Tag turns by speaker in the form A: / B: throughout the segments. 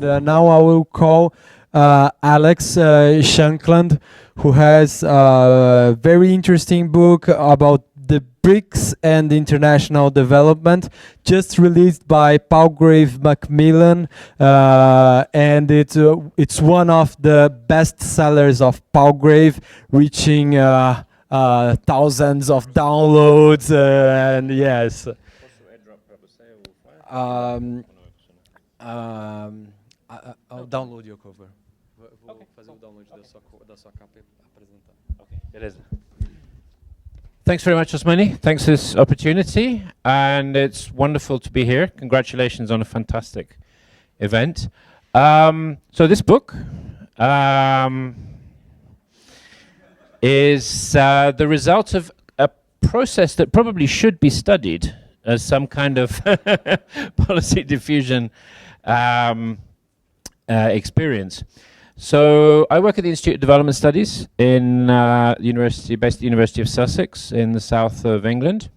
A: And now I will call Alex Shankland, who has a very interesting book about the BRICS and international development, just released by Palgrave Macmillan, and it's one of the best sellers of Palgrave, reaching thousands of downloads, and yes. I'll download your cover. Vou fazer o download da sua capa e apresentar.
B: Okay, beleza. Thanks very much, Osmani. Thanks for this opportunity, and it's wonderful to be here. Congratulations on a fantastic event. So this book is the result of a process that probably should be studied as some kind of policy diffusion experience. So I work at the Institute of Development Studies in based at the University of Sussex in the south of England.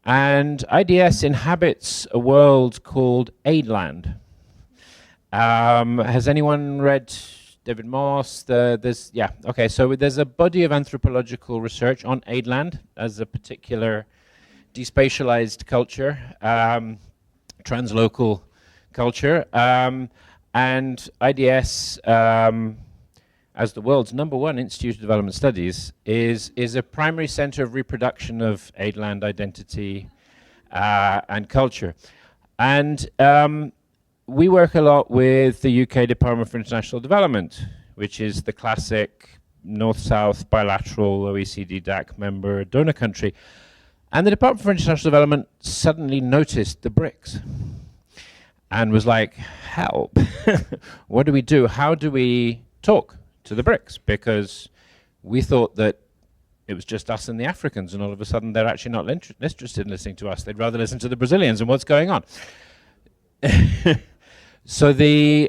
B: And IDS inhabits a world called Aidland. Has anyone read David Moss? So there's a body of anthropological research on Aidland as a particular despatialized culture, translocal culture. And IDS, as the world's #1 Institute of Development Studies, is a primary center of reproduction of Aidland identity and culture. And we work a lot with the UK Department for International Development, which is the classic North-South bilateral OECD DAC member donor country. And the Department for International Development suddenly noticed the BRICS and was like, help, what do we do? How do we talk to the BRICS? Because we thought that it was just us and the Africans, and all of a sudden they're actually not interested in listening to us. They'd rather listen to the Brazilians and what's going on. So the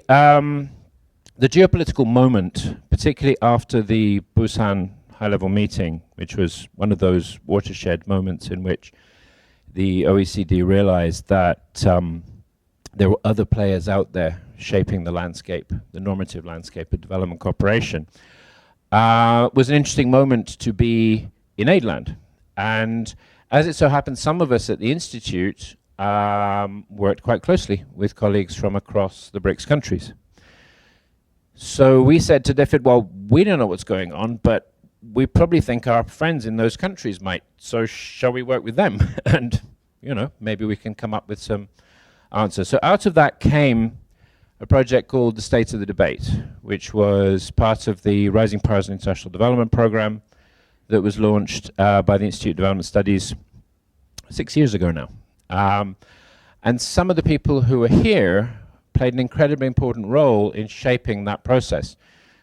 B: geopolitical moment, particularly after the Busan high-level meeting, which was one of those watershed moments in which the OECD realized that there were other players out there shaping the landscape, the normative landscape of development cooperation, was an interesting moment to be in Aidland. And as it so happened, some of us at the Institute worked quite closely with colleagues from across the BRICS countries. So we said to DFID, well, we don't know what's going on, but we probably think our friends in those countries might, so shall we work with them? And, you know, maybe we can come up with some answers. So out of that came a project called the State of the Debate, which was part of the Rising Powers in International Development program that was launched by the Institute of Development Studies 6 years ago now. And some of the people who are here played an incredibly important role in shaping that process.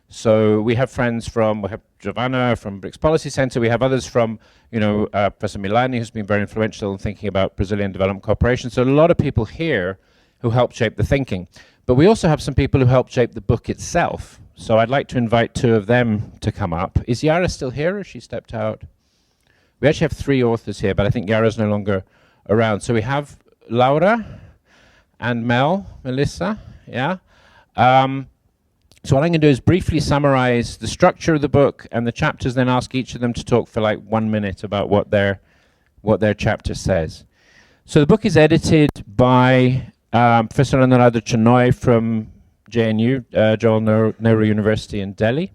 B: So we have friends we have Giovanna from BRICS Policy Center, we have others from, Professor Milani, who's been very influential in thinking about Brazilian development cooperation. So a lot of people here who helped shape the thinking. But we also have some people who helped shape the book itself. So I'd like to invite two of them to come up. Is Yara still here, or she stepped out? We actually have 3 authors here, but I think Yara's no longer around. So we have Laura and Melissa, yeah? So what I'm going to do is briefly summarize the structure of the book and the chapters, then ask each of them to talk for like 1 minute about what their chapter says. So the book is edited by Professor Anuradha Chenoy from JNU, Jawaharlal Nehru University in Delhi.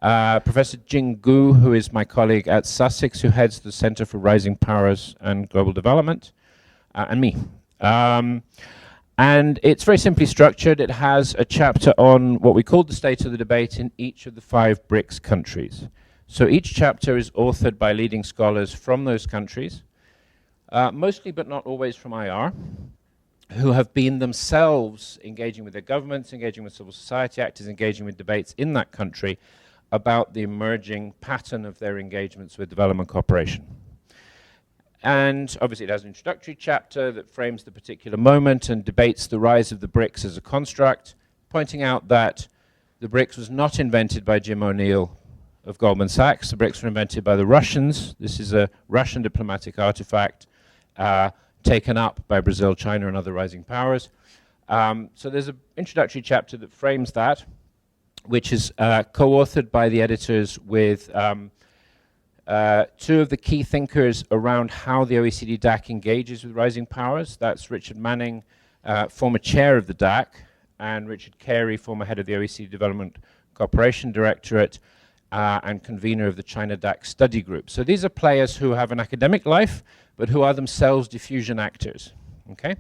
B: Professor Jing Gu, who is my colleague at Sussex, who heads the Center for Rising Powers and Global Development, and me. And it's very simply structured. It has a chapter on what we call the state of the debate in each of the 5 BRICS countries. So each chapter is authored by leading scholars from those countries, mostly but not always from IR, who have been themselves engaging with their governments, engaging with civil society actors, engaging with debates in that country about the emerging pattern of their engagements with development cooperation. And obviously it has an introductory chapter that frames the particular moment and debates the rise of the BRICS as a construct, pointing out that the BRICS was not invented by Jim O'Neill of Goldman Sachs. The BRICS were invented by the Russians. This is a Russian diplomatic artifact taken up by Brazil, China, and other rising powers. So there's an introductory chapter that frames that, which is co-authored by the editors with two of the key thinkers around how the OECD DAC engages with rising powers. That's Richard Manning, former chair of the DAC, and Richard Carey, former head of the OECD Development Cooperation Directorate, and convener of the China DAC study group. So these are players who have an academic life, but who are themselves diffusion actors. Okay?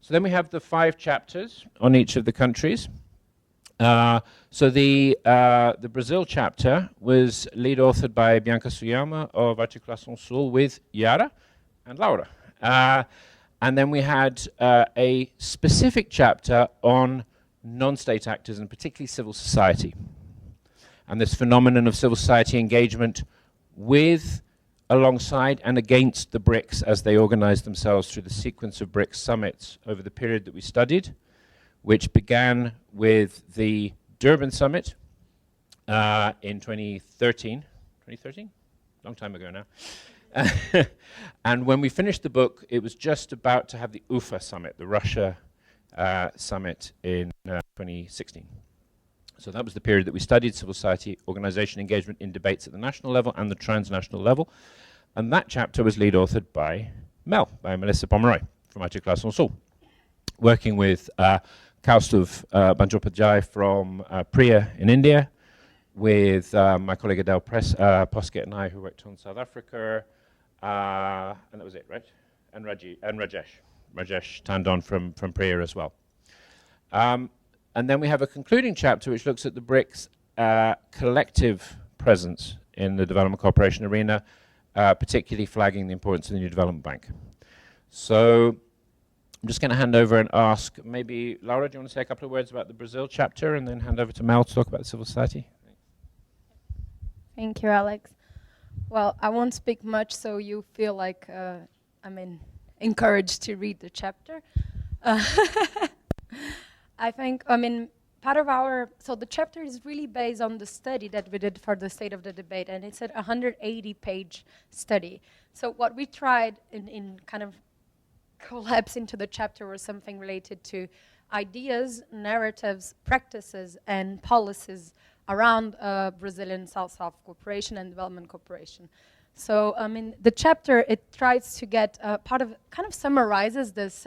B: So then we have the 5 chapters on each of the countries. So the Brazil chapter was lead authored by Bianca Suyama of Articulação Sul with Yara and Laura. And then we had a specific chapter on non-state actors and particularly civil society. And this phenomenon of civil society engagement with, alongside, and against the BRICS as they organized themselves through the sequence of BRICS summits over the period that we studied, which began with the Durban summit in 2013. 2013? Long time ago now. And when we finished the book, it was just about to have the UFA summit, the Russia summit in 2016. So that was the period that we studied civil society organization engagement in debates at the national level and the transnational level. And that chapter was lead authored by Melissa Pomeroy from Articulação Sul, working with Kaustuv Bandyopadhyay from Priya in India, with my colleague Adele Poskett and I, who worked on South Africa, and that was it, right? And Rajesh Tandon from Priya as well. And then we have a concluding chapter which looks at the BRICS collective presence in the development cooperation arena, particularly flagging the importance of the new development bank. So I'm just going to hand over and ask, maybe, Laura, do you want to say a couple of words about the Brazil chapter and then hand over to Mel to talk about civil society?
C: Thank you, Alex. Well, I won't speak much, so you feel like, encouraged to read the chapter. I think, part of so the chapter is really based on the study that we did for the State of the Debate, and it's a 180-page study. So what we tried in kind of collapse into the chapter was something related to ideas, narratives, practices, and policies around Brazilian South-South cooperation and development cooperation. So, the chapter, it tries to get kind of summarizes this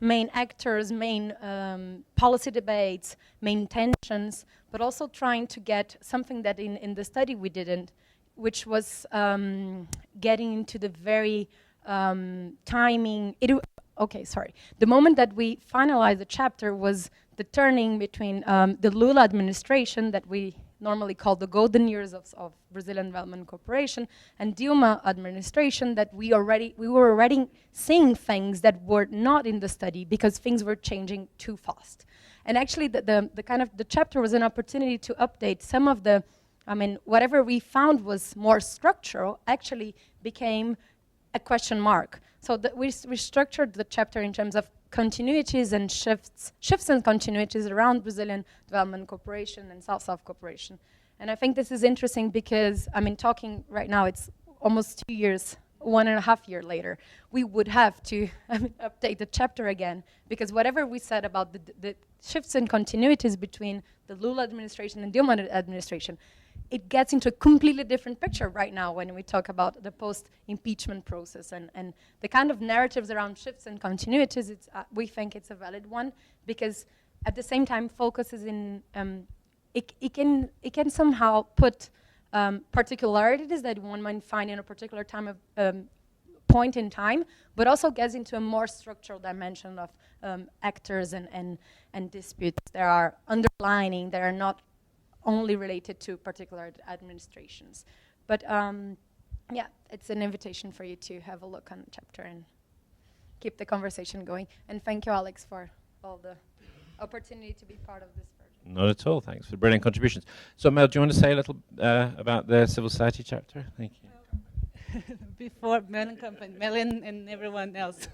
C: main actors, main policy debates, main tensions, but also trying to get something that in the study we didn't, which was getting into the very timing. The moment that we finalized the chapter was the turning between the Lula administration that we normally call the golden years of Brazilian development cooperation, and Dilma administration that we were already seeing things that were not in the study because things were changing too fast. And actually the chapter was an opportunity to update some of the, whatever we found was more structural actually became a question mark. So we structured the chapter in terms of continuities and shifts and continuities around Brazilian development cooperation and South-South cooperation. And I think this is interesting because, talking right now, it's almost 2 years, 1.5 years later, we would have to update the chapter again, because whatever we said about the shifts and continuities between the Lula administration and Dilma administration, it gets into a completely different picture right now when we talk about the post-impeachment process and the kind of narratives around shifts and continuities. We think it's a valid one because at the same time focuses in, it can somehow put particularities that one might find in a particular time of point in time, but also gets into a more structural dimension of actors and disputes that are underlining, that are not only related to particular administrations. But yeah, it's an invitation for you to have a look on the chapter and keep the conversation going. And thank you, Alex, for all the opportunity to be part of this project.
B: Not at all, thanks for brilliant contributions. So Mel, do you want to say a little about the civil society chapter? Thank you.
D: Before Melon and everyone else.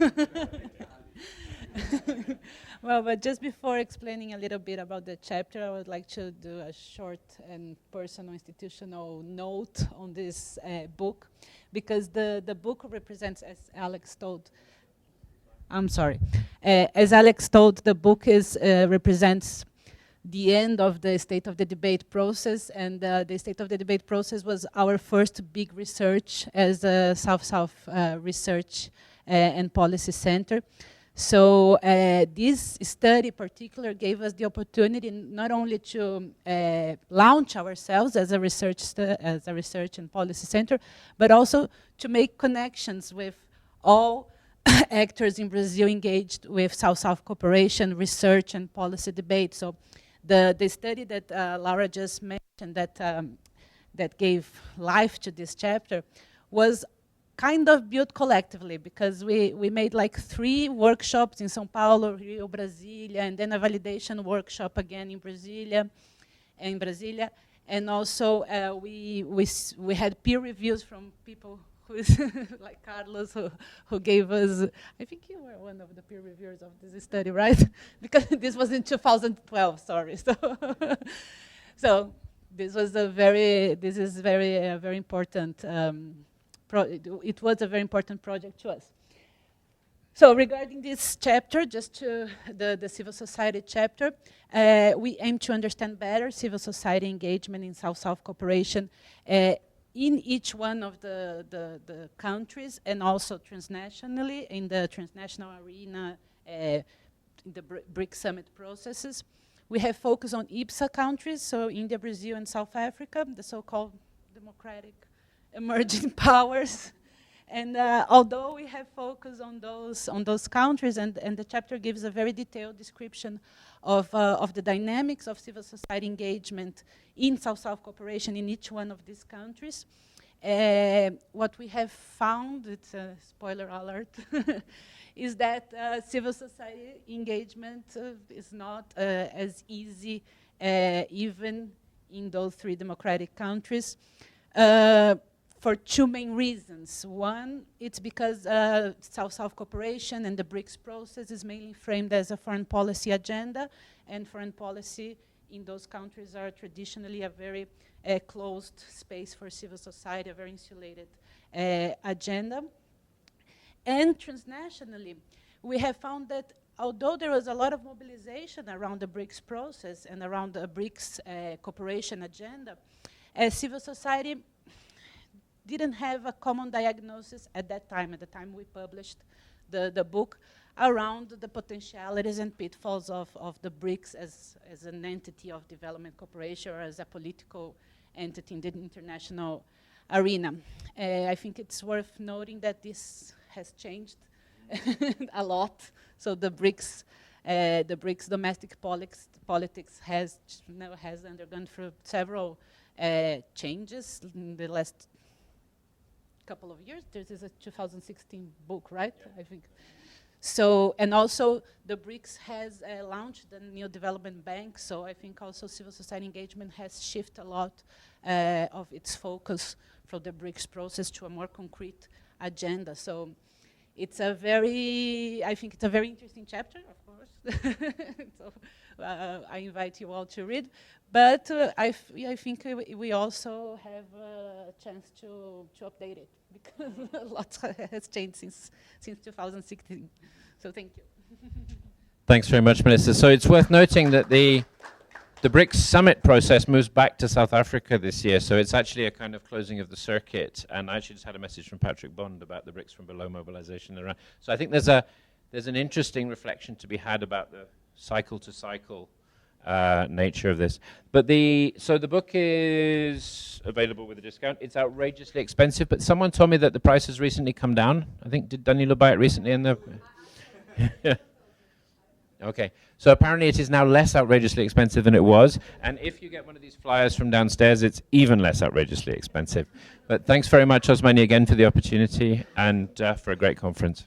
D: Well, but just before explaining a little bit about the chapter, I would like to do a short and personal institutional note on this book, because the book represents, as Alex told, I'm sorry. As Alex told, the book represents the end of the State of the Debate process, and the State of the Debate process was our first big research as a South-South Research and Policy Center. So this study in particular gave us the opportunity not only to launch ourselves as a research and policy center, but also to make connections with all actors in Brazil engaged with South-South cooperation, research, and policy debate. So the study that Laura just mentioned that gave life to this chapter was kind of built collectively, because we made like 3 workshops in São Paulo, Rio, Brasilia, and then a validation workshop again in Brasilia, and also we had peer reviews from people who's like Carlos, who gave us, I think you were one of the peer reviewers of this study, right? Because this was in 2012, sorry. So this was very important, it was a very important project to us. So regarding this chapter, just to the civil society chapter, we aim to understand better civil society engagement in South-South cooperation in each one of the countries, and also transnationally, in the transnational arena, in the BRICS summit processes. We have focused on IBSA countries, so India, Brazil, and South Africa, the so-called democratic emerging powers. And although we have focused on those countries, and the chapter gives a very detailed description of the dynamics of civil society engagement in South-South cooperation in each one of these countries, what we have found, it's a spoiler alert, is that civil society engagement is not as easy even in those 3 democratic countries. For 2 main reasons. One, it's because South-South cooperation and the BRICS process is mainly framed as a foreign policy agenda, and foreign policy in those countries are traditionally a very closed space for civil society, a very insulated agenda. And transnationally, we have found that although there was a lot of mobilization around the BRICS process and around the BRICS cooperation agenda, civil society didn't have a common diagnosis at the time we published the book, around the potentialities and pitfalls of the BRICS as an entity of development cooperation, or as a political entity in the international arena. I think it's worth noting that this has changed a lot. So the BRICS domestic politics has undergone through several changes in the last couple of years. This is a 2016 book, right? Yeah. I think. So, and also the BRICS has launched the new development bank, so I think also civil society engagement has shifted a lot of its focus from the BRICS process to a more concrete agenda. So it's I think it's a very interesting chapter, of course. So I invite you all to read. But I think we also have a chance to update it, because a lot has changed since 2016. So thank you.
B: Thanks very much, Melissa. So it's worth noting that the BRICS summit process moves back to South Africa this year, so it's actually a kind of closing of the circuit. And I actually just had a message from Patrick Bond about the BRICS from below mobilization around. So I think there's an interesting reflection to be had about the cycle-to-cycle nature of this. But so the book is available with a discount. It's outrageously expensive, but someone told me that the price has recently come down. I think, did Danilo buy it recently in the... Yeah. Okay, so apparently it is now less outrageously expensive than it was, and if you get one of these flyers from downstairs, it's even less outrageously expensive. But thanks very much, Osmani, again for the opportunity, and for a great conference.